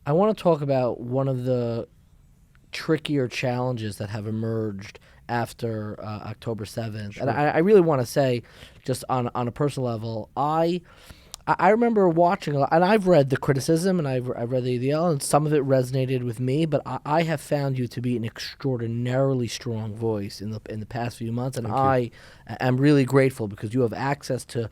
I want to talk about one of the trickier challenges that have emerged after October 7th. And Sure. I really want to say, just on a personal level, I remember watching, and I've read the criticism, and I've read the ADL, and some of it resonated with me. But I have found you to be an extraordinarily strong voice in the past few months, and Thank you. I am really grateful because you have access to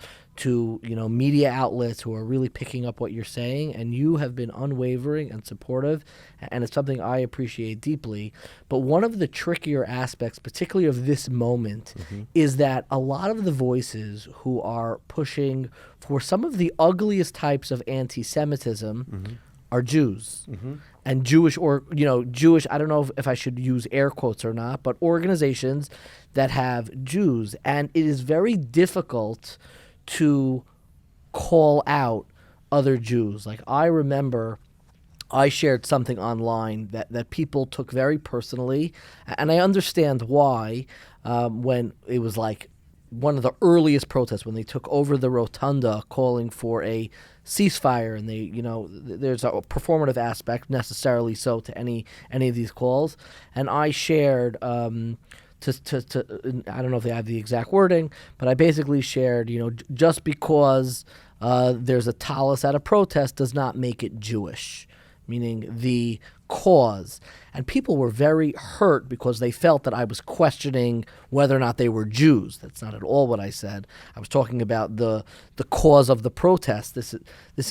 media outlets who are really picking up what you're saying, and you have been unwavering and supportive, and it's something I appreciate deeply. But one of the trickier aspects, particularly of this moment, Mm-hmm. is that a lot of the voices who are pushing for some of the ugliest types of anti-Semitism Mm-hmm. are Jews Mm-hmm. and Jewish, or Jewish. I don't know if I should use air quotes or not, but organizations that have Jews, and it is very difficult to call out other Jews. Like, I remember I shared something online that people took very personally, and I understand why. When it was like one of the earliest protests, when they took over the rotunda calling for a ceasefire, and there's a performative aspect necessarily so to any of these calls, and I shared. I don't know if they have the exact wording, but I basically shared, just because there's a tallis at a protest does not make it Jewish, meaning the cause. And people were very hurt because they felt that I was questioning whether or not they were Jews. That's not at all what I said. I was talking about the cause of the protest. This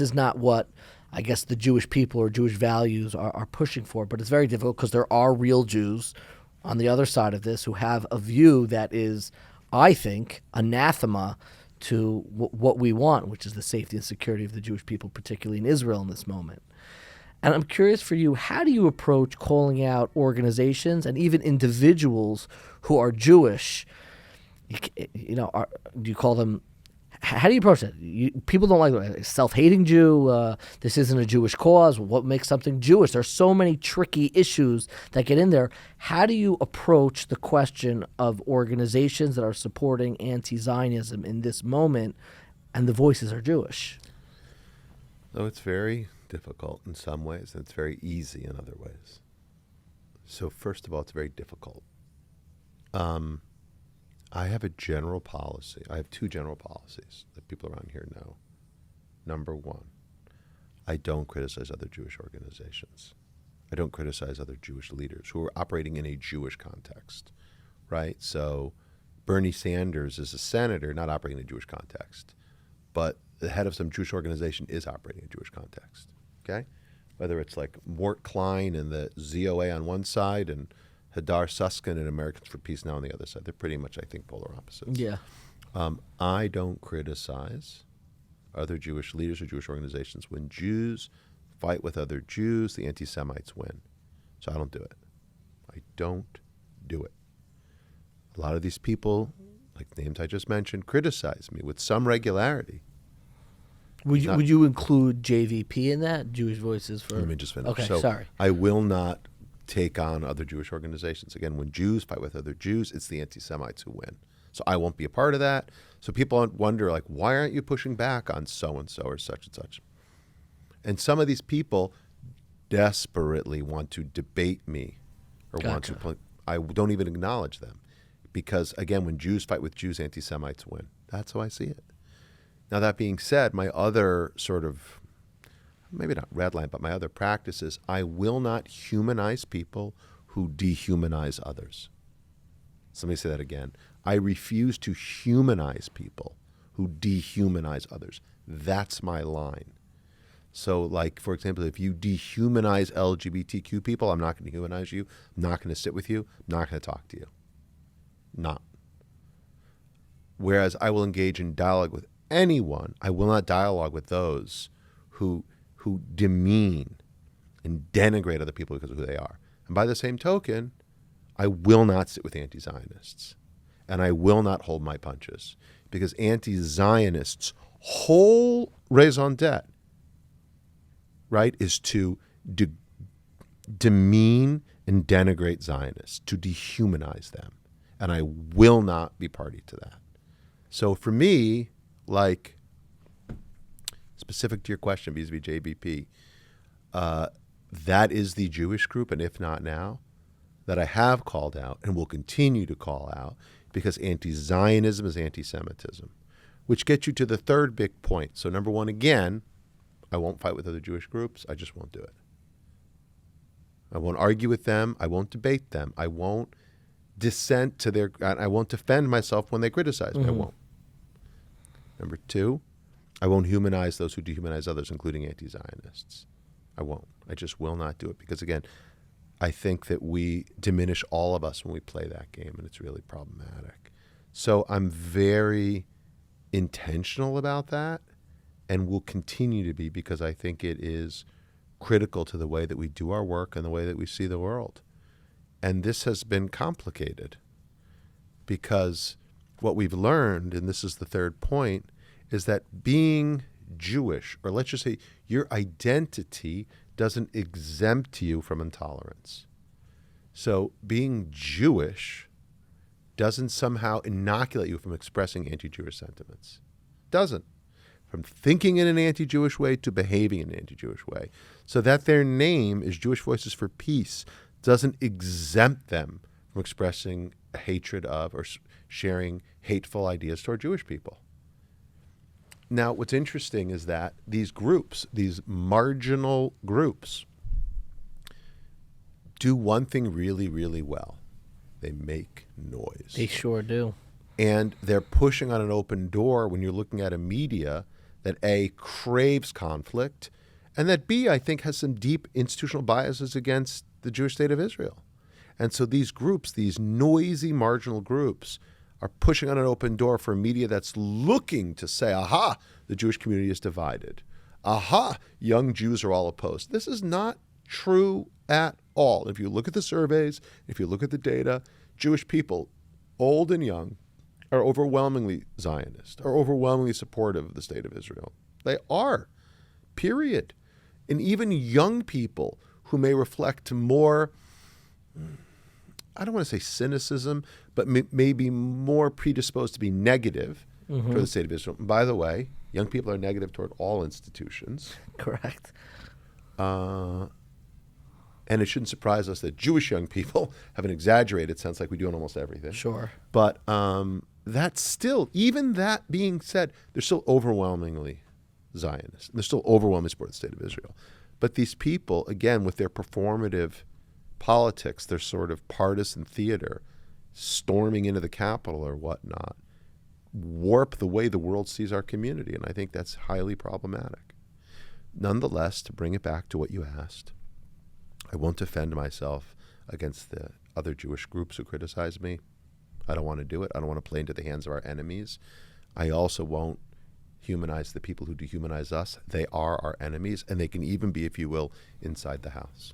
is not what I guess the Jewish people or Jewish values are pushing for. But it's very difficult because there are real Jews on the other side of this who have a view that is, I think, anathema to what we want, which is the safety and security of the Jewish people, particularly in Israel in this moment. And I'm curious for you, how do you approach calling out organizations and even individuals who are Jewish? Do you call them? How do you approach it? People don't like a self-hating Jew. This isn't a Jewish cause. What makes something Jewish? There's so many tricky issues that get in there. How do you approach the question of organizations that are supporting anti-Zionism in this moment, and the voices are Jewish? So it's very difficult in some ways, and it's very easy in other ways. So first of all, it's very difficult. I have a general policy. I have two general policies that people around here know. Number one, I don't criticize other Jewish organizations. I don't criticize other Jewish leaders who are operating in a Jewish context, right? So Bernie Sanders is a senator not operating in a Jewish context, but the head of some Jewish organization is operating in a Jewish context, okay? Whether it's like Mort Klein and the ZOA on one side and Hadar Susskind and Americans for Peace now on the other side. They're pretty much, I think, polar opposites. Yeah. I don't criticize other Jewish leaders or Jewish organizations. When Jews fight with other Jews, the anti-Semites win. So I don't do it. I don't do it. A lot of these people, like names I just mentioned, criticize me with some regularity. Would you include JVP in that? Jewish Voices for? Let me just finish. Okay, So sorry. I will not take on other Jewish organizations. Again, when Jews fight with other Jews, it's the anti-Semites who win. So I won't be a part of that. So people wonder, like, why aren't you pushing back on so-and-so or such and such? And some of these people desperately want to debate me or Gotcha. I don't even acknowledge them. Because, again, when Jews fight with Jews, anti-Semites win. That's how I see it. Now, that being said, my other sort of, maybe not red line, but my other practice is I will not humanize people who dehumanize others. So let me say that again. I refuse to humanize people who dehumanize others. That's my line. So, like, for example, if you dehumanize LGBTQ people, I'm not going to humanize you. I'm not going to sit with you. I'm not going to talk to you. Not. Whereas I will engage in dialogue with anyone. I will not dialogue with those who demean and denigrate other people because of who they are. And by the same token, I will not sit with anti-Zionists. And I will not hold my punches. Because anti-Zionists' whole raison d'etre, right, is to demean and denigrate Zionists, to dehumanize them. And I will not be party to that. So for me, like, specific to your question vis-a-vis JBP, that is the Jewish group, and if not now, that I have called out and will continue to call out, because anti-Zionism is anti-Semitism, which gets you to the third big point. So number one, again, I won't fight with other Jewish groups. I just won't do it. I won't argue with them. I won't debate them. I won't dissent to their, I won't defend myself when they criticize me. I won't. Number two, I won't humanize those who dehumanize others, including anti-Zionists. I won't. I just will not do it, because, again, I think that we diminish all of us when we play that game, and it's really problematic. So I'm very intentional about that, and will continue to be, because I think it is critical to the way that we do our work and the way that we see the world. And this has been complicated, because what we've learned, and this is the third point, is that being Jewish, or let's just say your identity, doesn't exempt you from intolerance. So being Jewish doesn't somehow inoculate you from expressing anti-Jewish sentiments. Doesn't. From thinking in an anti-Jewish way to behaving in an anti-Jewish way. So that their name is Jewish Voices for Peace doesn't exempt them from expressing a hatred of or sharing hateful ideas toward Jewish people. Now, what's interesting is that these groups, these marginal groups, do one thing really, really well. They make noise. They sure do. And they're pushing on an open door when you're looking at a media that A, craves conflict, and that B, I think, has some deep institutional biases against the Jewish state of Israel. And so these groups, these noisy marginal groups, are pushing on an open door for a media that's looking to say, aha, the Jewish community is divided. Aha, young Jews are all opposed. This is not true at all. If you look at the surveys, if you look at the data, Jewish people, old and young, are overwhelmingly Zionist, are overwhelmingly supportive of the state of Israel. They are, period. And even young people who may reflect more, I don't want to say cynicism, but maybe more predisposed to be negative for the state of Israel. And by the way, young people are negative toward all institutions. Correct. And it shouldn't surprise us that Jewish young people have an exaggerated sense, like we do in almost everything. Sure. But that's still, even that being said, they're still overwhelmingly Zionist. And they're still overwhelmingly support the state of Israel. But these people, again, with their performative politics, their sort of partisan theater, storming into the Capitol or whatnot, warp the way the world sees our community. And I think that's highly problematic. Nonetheless, to bring it back to what you asked, I won't defend myself against the other Jewish groups who criticize me. I don't want to do it. I don't want to play into the hands of our enemies. I also won't humanize the people who dehumanize us. They are our enemies, and they can even be, if you will, inside the house.